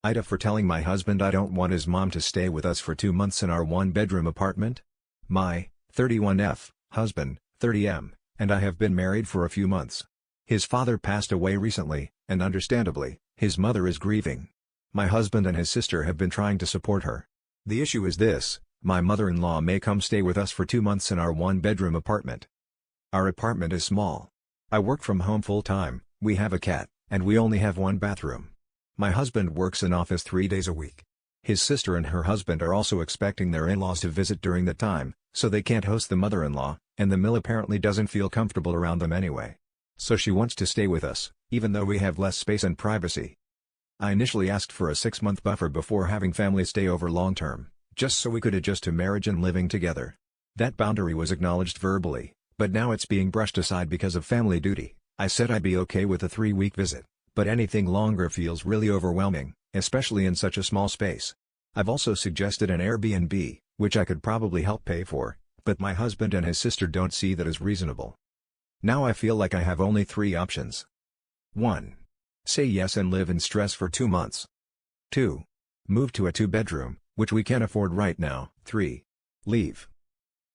Ida for telling my husband I don't want his mom to stay with us for 2 months in our one-bedroom apartment. My 31F husband, 30M, and I have been married for a few months. His father passed away recently, and understandably, his mother is grieving. My husband and his sister have been trying to support her. The issue is this: my mother-in-law may come stay with us for 2 months in our one-bedroom apartment. Our apartment is small. I work from home full-time, we have a cat, and we only have one bathroom. My husband works in office 3 days a week. His sister and her husband are also expecting their in-laws to visit during that time, so they can't host the mother-in-law, and the mill apparently doesn't feel comfortable around them anyway. So she wants to stay with us, even though we have less space and privacy. I initially asked for a 6-month buffer before having family stay over long-term, just so we could adjust to marriage and living together. That boundary was acknowledged verbally, but now it's being brushed aside because of family duty. I said I'd be okay with a 3-week visit, but anything longer feels really overwhelming, especially in such a small space. I've also suggested an Airbnb, which I could probably help pay for, but my husband and his sister don't see that as reasonable. Now I feel like I have only 3 options. 1. Say yes and live in stress for 2 months. 2. Move to a 2-bedroom, which we can't afford right now. 3. Leave.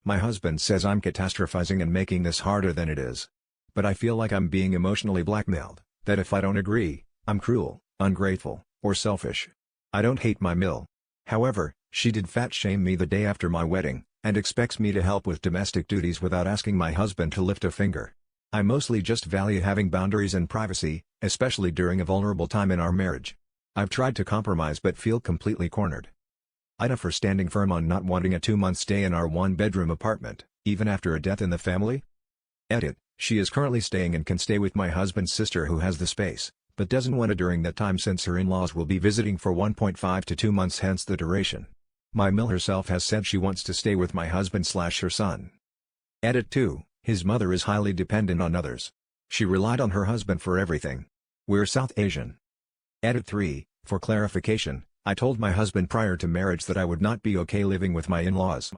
My husband says I'm catastrophizing and making this harder than it is. But I feel like I'm being emotionally blackmailed, that if I don't agree, I'm cruel, ungrateful, or selfish. I don't hate my mill. However, she did fat-shame me the day after my wedding, and expects me to help with domestic duties without asking my husband to lift a finger. I mostly just value having boundaries and privacy, especially during a vulnerable time in our marriage. I've tried to compromise but feel completely cornered. Ida for standing firm on not wanting a 2-month stay in our one-bedroom apartment, even after a death in the family. Edit: she is currently staying and can stay with my husband's sister who has the space, but doesn't want to during that time since her in-laws will be visiting for 1.5 to 2 months, hence the duration. My mill herself has said she wants to stay with my husband/her son. Edit 2: his mother is highly dependent on others. She relied on her husband for everything. We're South Asian. Edit 3: for clarification, I told my husband prior to marriage that I would not be okay living with my in-laws.